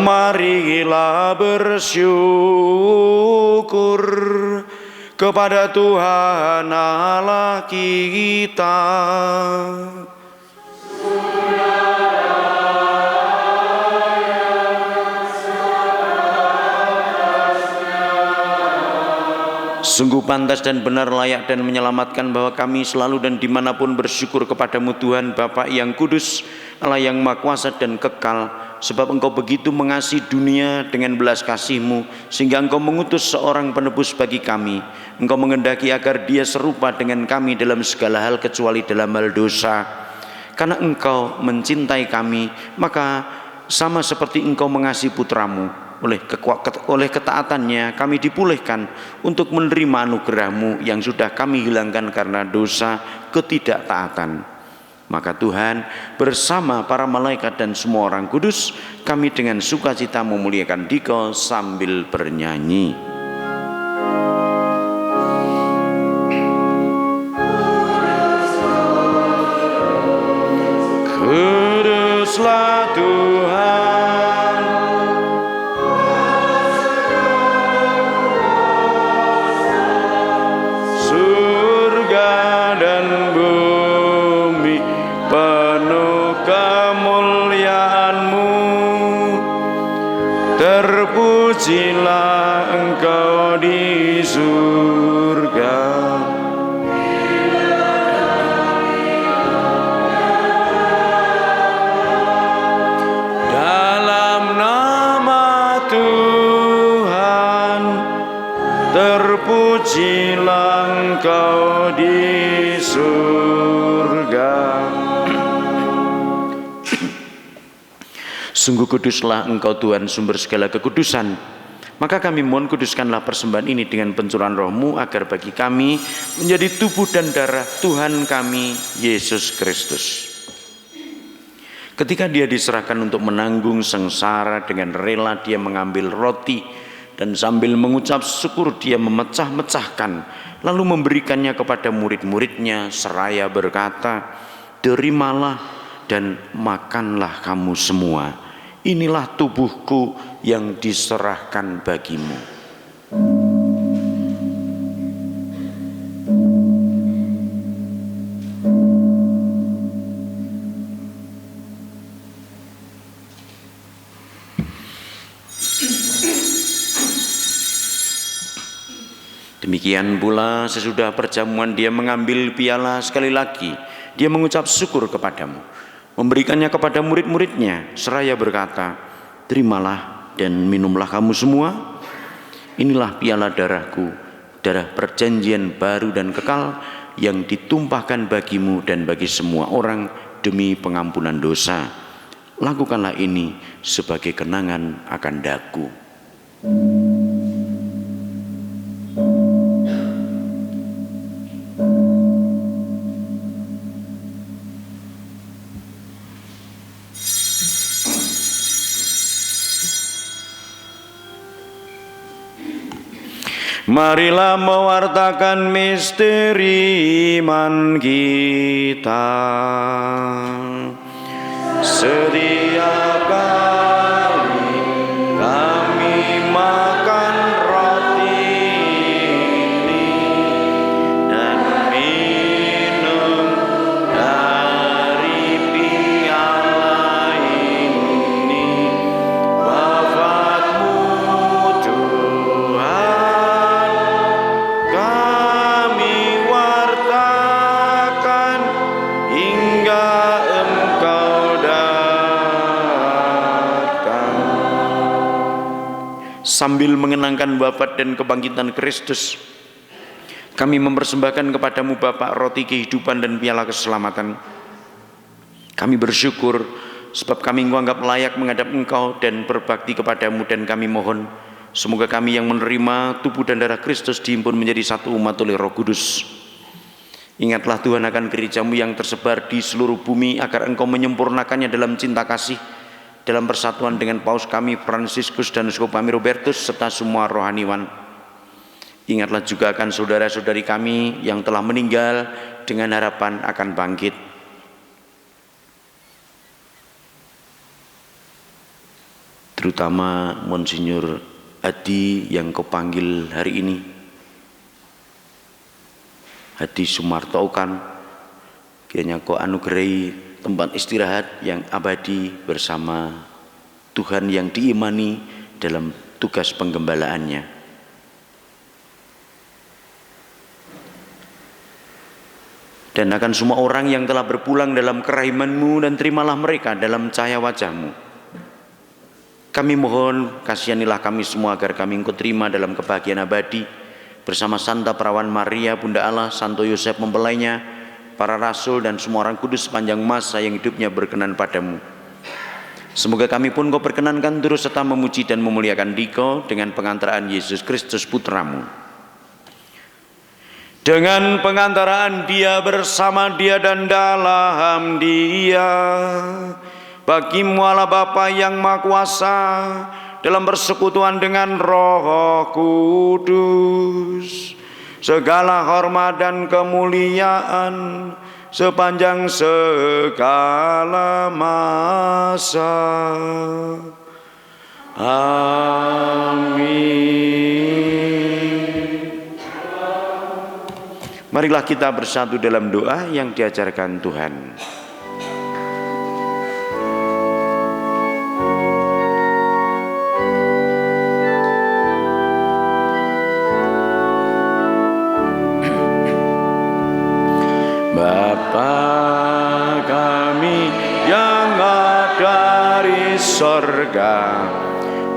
Marilah bersyukur kepada Tuhan Allah kita. Sungguh pantas dan benar, layak dan menyelamatkan bahwa kami selalu dan dimanapun bersyukur kepadamu Tuhan Bapa yang kudus, Allah yang Maha Kuasa dan kekal, sebab Engkau begitu mengasihi dunia dengan belas kasih-Mu, sehingga Engkau mengutus seorang penebus bagi kami. Engkau menghendaki agar dia serupa dengan kami dalam segala hal kecuali dalam hal dosa. Karena Engkau mencintai kami, maka sama seperti Engkau mengasihi putramu, oleh ketaatannya kami dipulihkan untuk menerima anugerah-Mu yang sudah kami hilangkan karena dosa ketidaktaatan. Maka Tuhan bersama para malaikat dan semua orang kudus, kami dengan sukacita memuliakan Dikau sambil bernyanyi. Kuduslah Tuhan, surga dan bumi penuh kemuliaan-Mu. Terpujilah Engkau di surga. Dalam nama Tuhan, terpujilah Engkau di surga. Sungguh kuduslah Engkau Tuhan, sumber segala kekudusan. Maka kami mohon, kuduskanlah persembahan ini dengan pencurahan Roh-Mu, agar bagi kami menjadi tubuh dan darah Tuhan kami Yesus Kristus. Ketika dia diserahkan untuk menanggung sengsara, dengan rela dia mengambil roti Dan sambil mengucap syukur dia memecah-mecahkan, lalu memberikannya kepada murid-muridnya seraya berkata, "Terimalah dan makanlah kamu semua. Inilah tubuhku yang diserahkan bagimu." Demikian pula sesudah perjamuan dia mengambil piala sekali lagi. Dia mengucap syukur kepadamu, memberikannya kepada murid-muridnya seraya berkata, "Terimalah dan minumlah kamu semua. Inilah piala darahku, darah perjanjian baru dan kekal yang ditumpahkan bagimu dan bagi semua orang demi pengampunan dosa. Lakukanlah ini sebagai kenangan akan daku." Marilah mewartakan misteri iman kita. Setiap kali kami makan roti ini dan minum dari piala ini, wafat-Mu Tuhan kami wartakan hingga Engkau datang. Sambil mengenangkan wafat dan kebangkitan Kristus, kami mempersembahkan kepadamu Bapa roti kehidupan dan piala keselamatan. Kami bersyukur sebab kami menganggap layak menghadap Engkau dan berbakti kepadamu, dan kami mohon semoga kami yang menerima tubuh dan darah Kristus dihimpun menjadi satu umat oleh Roh Kudus. Ingatlah Tuhan akan gereja-Mu yang tersebar di seluruh bumi, agar Engkau menyempurnakannya dalam cinta kasih, dalam persatuan dengan Paus kami Fransiskus dan Uskup kami Robertus serta semua rohaniwan. Ingatlah juga akan saudara-saudari kami yang telah meninggal dengan harapan akan bangkit. Terutama Monsinyur Hadi yang Kau panggil hari ini, Hadi Sumartokan, kiranya Kau anugerahi tempat istirahat yang abadi bersama Tuhan yang diimani dalam tugas penggembalaannya. Dan akan semua orang yang telah berpulang dalam kerahiman-Mu, dan terimalah mereka dalam cahaya wajah-Mu. Kami mohon kasihanilah kami semua agar kami Engkau terima dalam kebahagiaan abadi bersama Santa Perawan Maria Bunda Allah, Santo Yosef mempelainya, para rasul dan semua orang kudus sepanjang masa yang hidupnya berkenan padamu. Semoga kami pun Kau perkenankan terus serta memuji dan memuliakan Dikau dengan pengantaraan Yesus Kristus Putra-Mu. Dengan pengantaraan Dia, bersama Dia dan dalam Dia, bagi-Mu Allah Bapa yang Maha Kuasa, dalam persekutuan dengan Roh Kudus, segala hormat dan kemuliaan sepanjang segala masa. Amin. Marilah kita bersatu dalam doa yang diajarkan Tuhan. Bapa kami yang ada di sorga,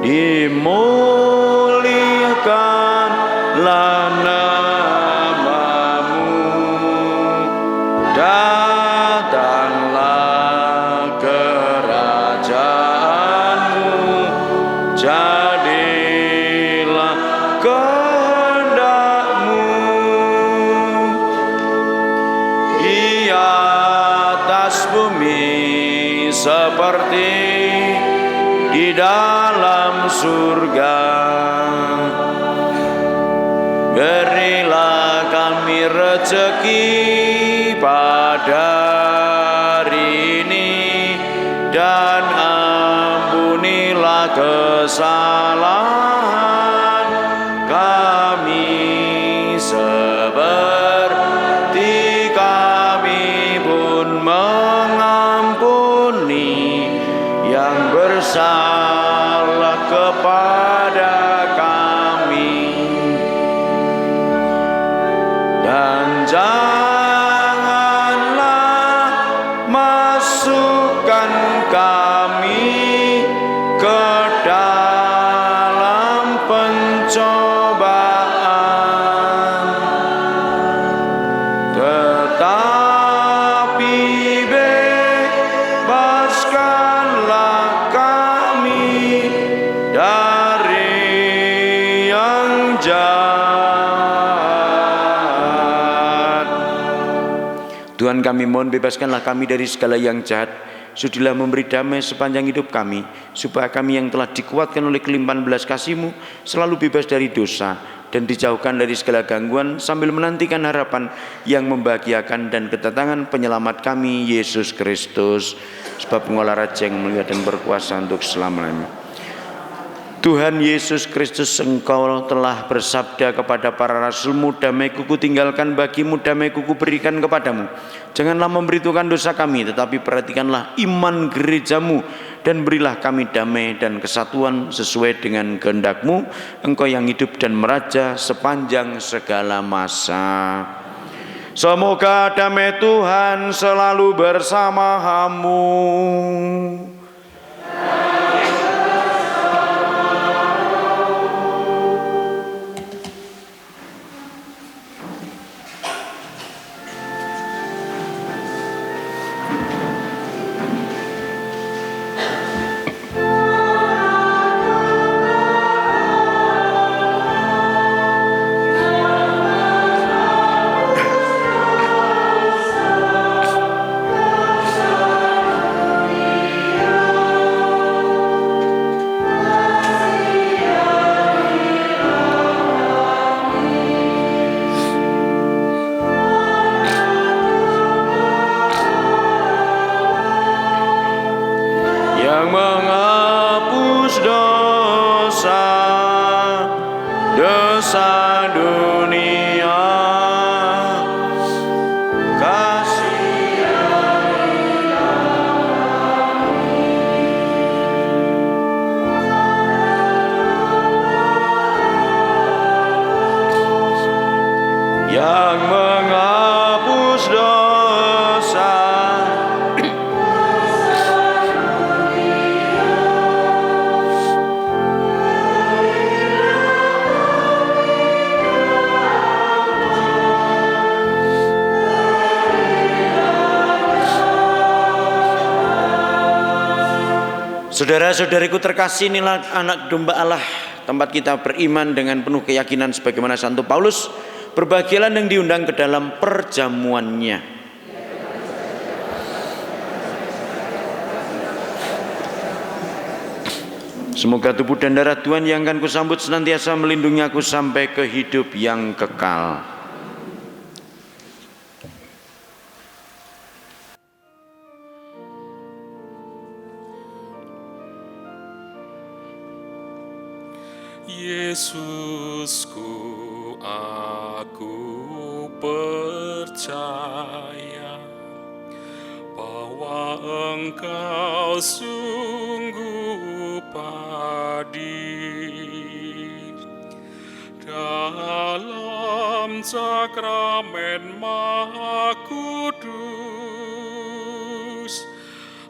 dimuliakanlah nama-Mu, datanglah kerajaan-Mu, jadilah kehendak-Mu di atas bumi seperti di dalam surga. Berilah kami rezeki pada hari ini, dan ampunilah kesalahan kami seperti kami pun mengampuni yang bersalah kepada kami. Dan janganlah masukkan kami ke dalam pencobaan, tetapi bebaskanlah kami dari yang jahat. Tuhan kami mohon bebaskanlah kami dari segala yang jahat. Sudilah memberi damai sepanjang hidup kami, supaya kami yang telah dikuatkan oleh kelimpahan belas kasih-Mu selalu bebas dari dosa dan dijauhkan dari segala gangguan, sambil menantikan harapan yang membahagiakan dan kedatangan penyelamat kami, Yesus Kristus. Sebab Engkaulah Raja yang mulia dan berkuasa untuk selama-lamanya. Tuhan Yesus Kristus, Engkau telah bersabda kepada para rasul-Mu, damai-Ku kutinggalkan bagimu, damai-Ku kuberikan kepadamu. Janganlah memberitahukan dosa kami, tetapi perhatikanlah iman gereja-Mu, dan berilah kami damai dan kesatuan sesuai dengan kehendak-Mu, Engkau yang hidup dan meraja sepanjang segala masa. Semoga damai Tuhan selalu bersama-Mu. Dosa dunia, yang menghapus dosa. Saudara-saudariku terkasih, inilah anak domba Allah, tempat kita beriman dengan penuh keyakinan sebagaimana Santo Paulus. Berbahagialah yang diundang ke dalam perjamuannya. Semoga tubuh dan darah Tuhan yang akan kusambut senantiasa melindungi aku sampai ke hidup yang kekal. Yesusku, aku percaya bahwa Engkau sungguh hadir dalam sakramen Maha Kudus.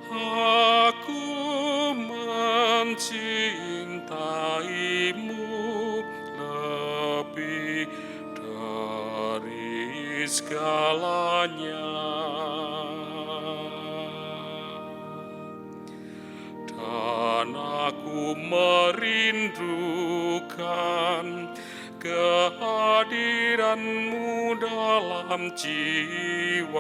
Aku mencintaimu lebih dari segalanya, dan aku merindukan kehadiran-Mu dalam jiwaku.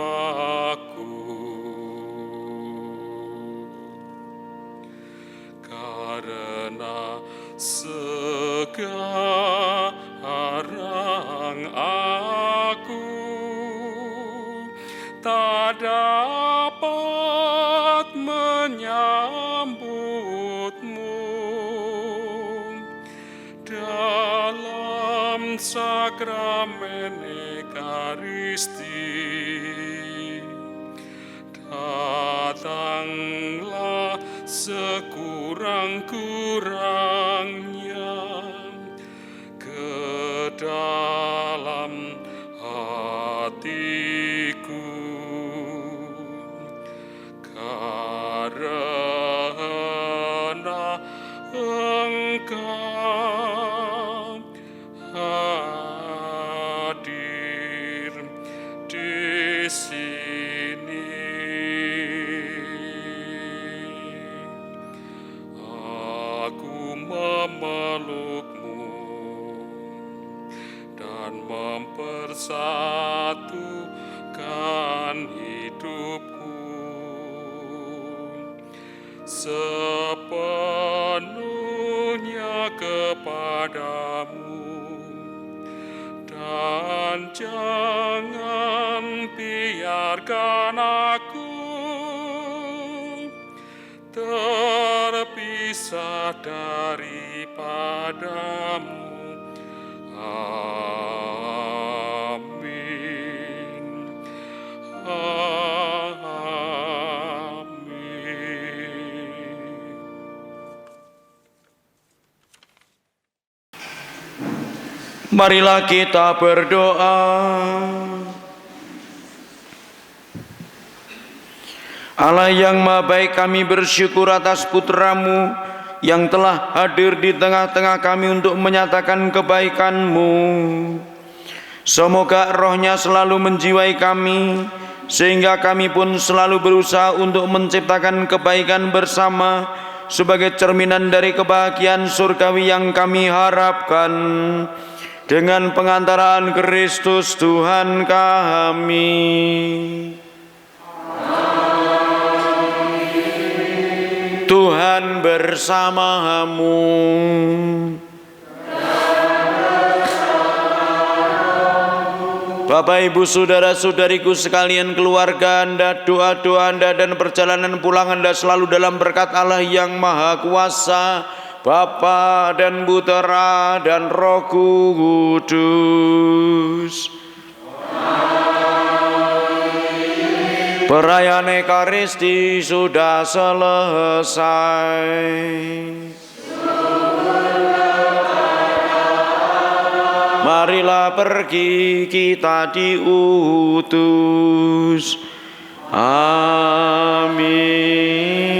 karena sekarang aku tak dapat menyambutmu dalam sakramen Ekaristi. Datanglah sekurang-kurangnya ke dalam hatiku, karena Engkau hadir di sini. Aku memelukmu dan mempersatukan hidupku sepenuhnya kepadamu, dan jangan biarkan aku terpisah daripadamu. Amin. Amin. Marilah kita berdoa. Allah yang Maha Baik, kami bersyukur atas putra-Mu yang telah hadir di tengah-tengah kami untuk menyatakan kebaikan-Mu. Semoga rohnya selalu menjiwai kami, sehingga kami pun selalu berusaha untuk menciptakan kebaikan bersama sebagai cerminan dari kebahagiaan surgawi yang kami harapkan. Dengan pengantaraan Kristus Tuhan kami. Tuhan bersamamu. Bapak, Ibu, saudara-saudariku sekalian, keluarga Anda, doa-doa Anda dan perjalanan pulang Anda selalu dalam berkat Allah yang Maha Kuasa, Bapa dan Putra dan Roh Kudus. Perayaan Ekaristi sudah selesai. Marilah pergi, kita diutus. Amin.